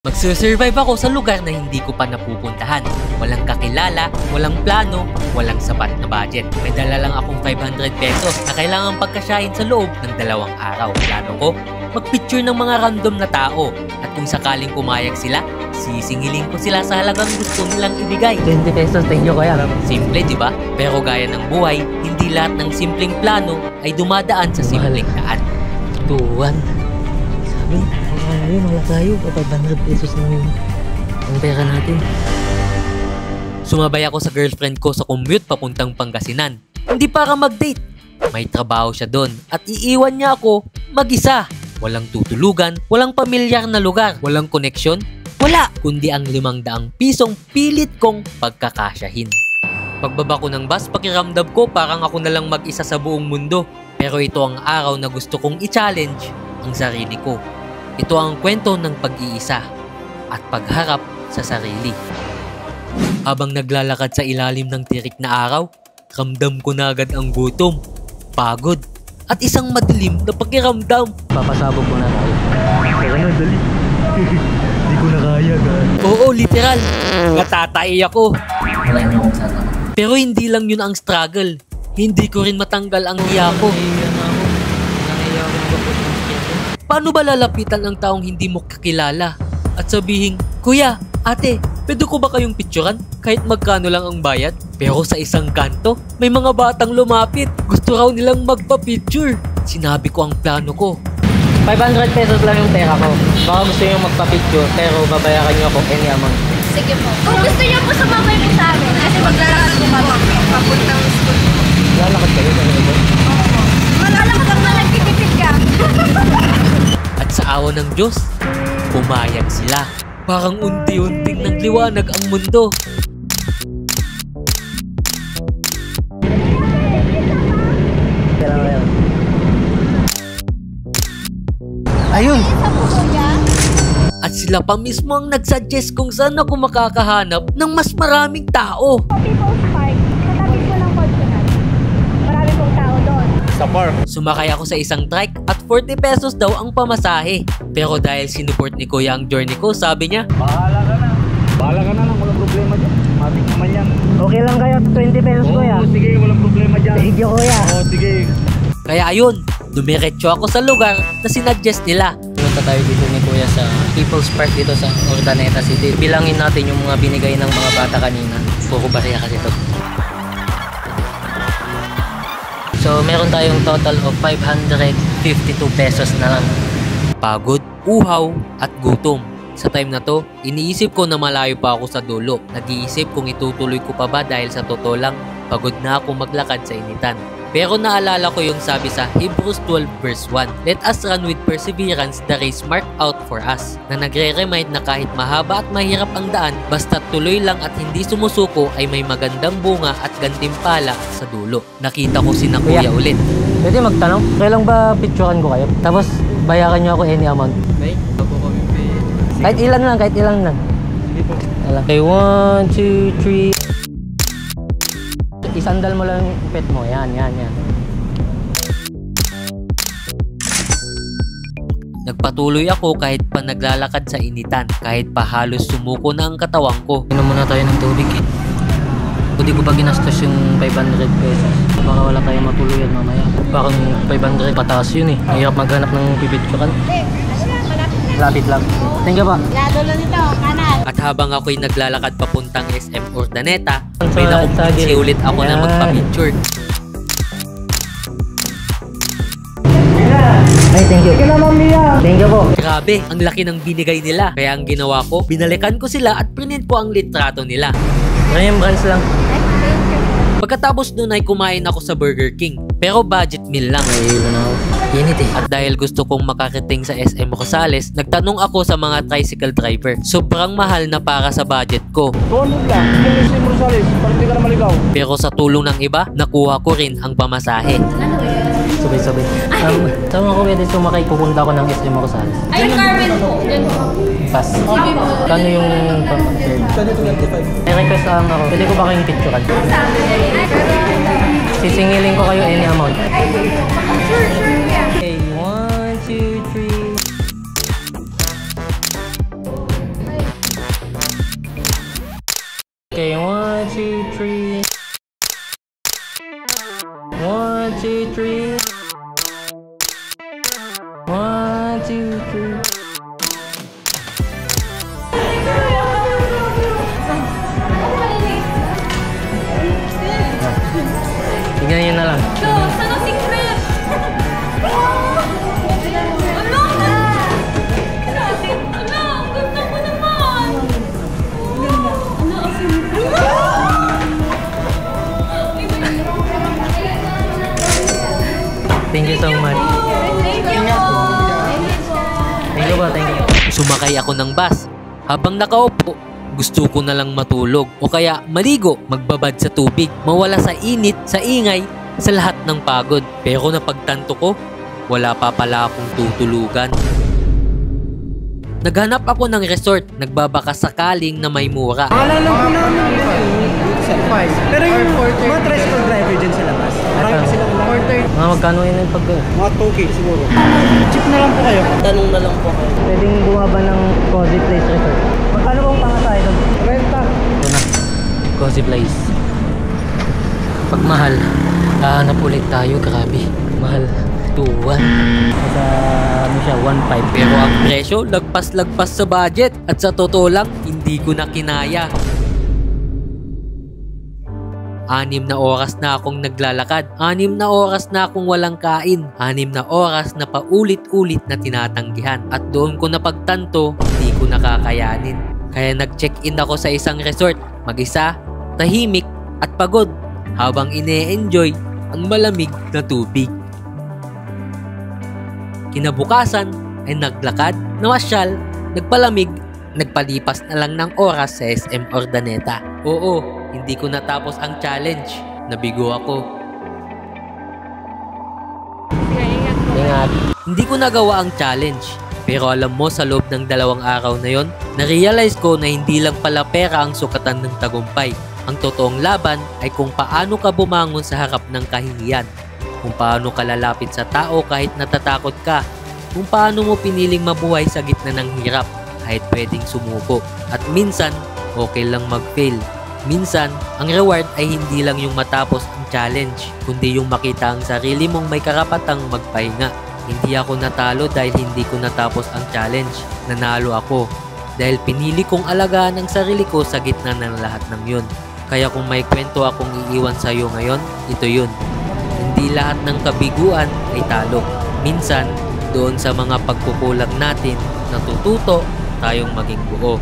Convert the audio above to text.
Magsusurvive ako sa lugar na hindi ko pa napupuntahan. Walang kakilala, walang plano, walang sapat na budget. May dala lang akong 500 pesos na kailangan pagkasyahin sa loob ng 2 araw. Plano ko, magpicture ng mga random na tao. At kung sakaling pumayag sila, sisingilin ko sila sa halagang gusto nilang ibigay. 20 pesos, thank you kuya. Simple, di ba? Pero gaya ng buhay, hindi lahat ng simpleng plano ay dumadaan sa simpleng daan. Tuwan. Sabi, ayun, wala tayo. 500 pesos lang yun. Ang pera natin. Sumabay ako sa girlfriend ko sa commute papuntang Pangasinan. Hindi para mag-date. May trabaho siya doon at iiwan niya ako mag-isa. Walang tutulugan, walang pamilyar na lugar, walang koneksyon, wala. Kundi ang 500 pisong pilit kong pagkakasyahin. Pagbaba ko ng bus, pakiramdam ko parang ako na lang mag-isa sa buong mundo. Pero ito ang araw na gusto kong i-challenge ang sarili ko. Ito ang kwento ng pag-iisa at pagharap sa sarili. Habang naglalakad sa ilalim ng tirik na araw, ramdam ko na agad ang gutom, pagod, at isang madilim na pakiramdam. Papasabog mo na tayo. Kaya na, dali. Hindi ko na kaya, guys. Oo, literal. Natatay ako. Wala na akong sana. Pero hindi lang yun ang struggle. Hindi ko rin matanggal ang hiya ko. Paano ba lalapitan ang taong hindi mo kakilala at sabihin, Kuya, ate, pwede ko ba kayong picturean kahit magkano lang ang bayad? Pero sa isang kanto, may mga batang lumapit. Gusto raw nilang magpa-picture. Sinabi ko ang plano ko. 500 pesos lang yung pera ko. Baka gusto nyo magpa-picture, pero babayaran nyo ako any amount. Sige po. Kung gusto nyo po sumabay mo sa amin, kasi maglalakad po kami papuntang school. Lalakad kayo sa nito? Oo. Malalakad ang nagtitipid ka. At sa awa ng Diyos, pumayag sila. Parang unti-unting nagliwanag ang mundo. Ayun! At sila pa mismo ang nagsuggest kung saan ako makakahanap ng mas maraming tao. People's Park, katabi po ng Fortunato. Marami pong tao doon. Sa park. Sumakay ako sa isang trike at 40 pesos daw ang pamasahe. Pero dahil sinuport ni Kuya ang journey ko, sabi niya, Bahala ka na. Bahala ka na lang. Walang problema dyan. Matik naman yan. Okay lang kaya 20 pesos kuya? Oo, sige. Walang problema dyan. Thank you kuya. Oo, sige. kaya ayun, dumiretso ako sa lugar na sinuggest nila. Punta tayo dito ni kuya sa People's Park dito sa Urdaneta City. Bilangin natin yung mga binigay ng mga bata kanina. Puro bariya kasi ito. So meron tayong total of 552 pesos na lang. Pagod, uhaw, at gutom. Sa time na to, iniisip ko na malayo pa ako sa dulo. Nag-iisip kung itutuloy ko pa ba dahil sa totoo lang, pagod na ako maglakad sa initan. Pero naalala ko yung sabi sa Hebrews 12 verse 1, Let us run with perseverance the race marked out for us, na nagre-remind na kahit mahaba at mahirap ang daan, basta tuloy lang at hindi sumusuko ay may magandang bunga at gantimpala sa dulo. Nakita ko si Kuya ulit. Pwede magtanong, kailan ba picturean ko kayo? Tapos bayaran nyo ako any amount. May, ako kami pay. Kahit ilan lang, kahit ilan lang. Sige po. Okay, 1, 2, 3. Isandal mo lang yung pet mo. Yan. Nagpatuloy ako kahit pa naglalakad sa initan, kahit pa halos sumuko na ang katawan ko. Inom muna tayo ng tubig eh. Hindi ko pa ginastos yung 500 pesos. Baka wala tayong matuluyan mamaya. Parang 500 pataas yun eh. Mahirap maghanap ng pipicturean. Lapit lang. Thank you pa. Lado lang ito, kanan. At habang ako'y naglalakad papuntang SM Urdaneta, Sa- may nakumpinsi sa- ulit ako na Yan. magpa-picture. Ay, thank you. Thank you po. Grabe, ang laki ng binigay nila. Kaya ang ginawa ko, binalikan ko sila at print ko ang litrato nila. Remembrance lang. Pagkatapos nun ay kumain ako sa Burger King. Pero budget meal lang. Mahilo na ako. Init eh. At dahil gusto kong makarating sa SM Rosales, nagtanong ako sa mga tricycle driver. Sobrang mahal na para sa budget ko. Doon lang. Yung SM Rosales. Para hindi ka na maligaw. Pero sa tulong ng iba, nakuha ko rin ang pamasahe. Sabay-sabay. Tama ko pwede sumakay. Pupunta ako ng SM Rosales. Ay, Carmen po. Yan po. Pass. Kano yung Kanya 25. may request lang ako. Pwede ko ba kayong picturean? Sisingilin ko kayo any amount. Okay, 1, 2, 3. Okay, 1, 2, 3. 1, 2, 3. 1, 2, 3. Tingnan nyo na lang. Saan ang secret? Ano? Ang ganda mo naman. Ano ang Thank you so much. Thank you po. Thank you po, thank you. Sumakay ako ng bus. Habang nakaupo, gusto ko na lang matulog o kaya maligo, magbabad sa tubig, mawala sa init, sa ingay, sa lahat ng pagod. Pero napagtanto ko, wala pa pala akong tutulugan. Naghanap ako ng resort, nagbabaka sakaling na may mura. Alam po namin sa price. Pero yung mga tricycle driver dyan sa labas, marami pa silang 430. Mga magkano yun yung pag... Mga 2K siguro. Cheap na lang po kayo. Tanong na lang po kayo. Pwedeng bumaba ng Cozy Place Resort. Magkano pong pangatay doon? Renta. Ito na. Cozy Place. Pag mahal, hahanap ulit tayo. Grabe. Mahal. 2-1. Sa ano siya, 1.5. Pero ang presyo, lagpas-lagpas sa budget. At sa totoo lang, hindi ko na kinaya. 6 na oras na akong naglalakad. 6 na oras na akong walang kain. 6 na oras na paulit-ulit na tinatanggihan. At doon ko napagtanto, hindi ko nakakayanin. Kaya nag-check-in ako sa isang resort. Mag-isa, tahimik at pagod. Habang ine-enjoy ang malamig na tubig. Kinabukasan ay naglakad, namasyal, nagpalamig, nagpalipas na lang ng oras sa SM Urdaneta. Oo, hindi ko natapos ang challenge. Nabigo ako. Ingat. Hindi ko nagawa ang challenge. Pero alam mo, sa loob ng 2 araw na yon, na-realize ko na hindi lang pala pera ang sukatan ng tagumpay. Ang totoong laban ay kung paano ka bumangon sa harap ng kahihiyan. Kung paano ka lalapit sa tao kahit natatakot ka. Kung paano mo piniling mabuhay sa gitna ng hirap kahit pwedeng sumuko. At minsan, okay lang mag-fail. Minsan, ang reward ay hindi lang yung matapos ang challenge, kundi yung makita ang sarili mong may karapatang magpahinga. Hindi ako natalo dahil hindi ko natapos ang challenge. Nanalo ako dahil pinili kong alagaan ang sarili ko sa gitna ng lahat ng yun. Kaya kung may kwento akong iiwan sa iyo ngayon, ito yun. Hindi lahat ng kabiguan ay talo. Minsan, doon sa mga pagkukulang natin, natututo tayong maging buo.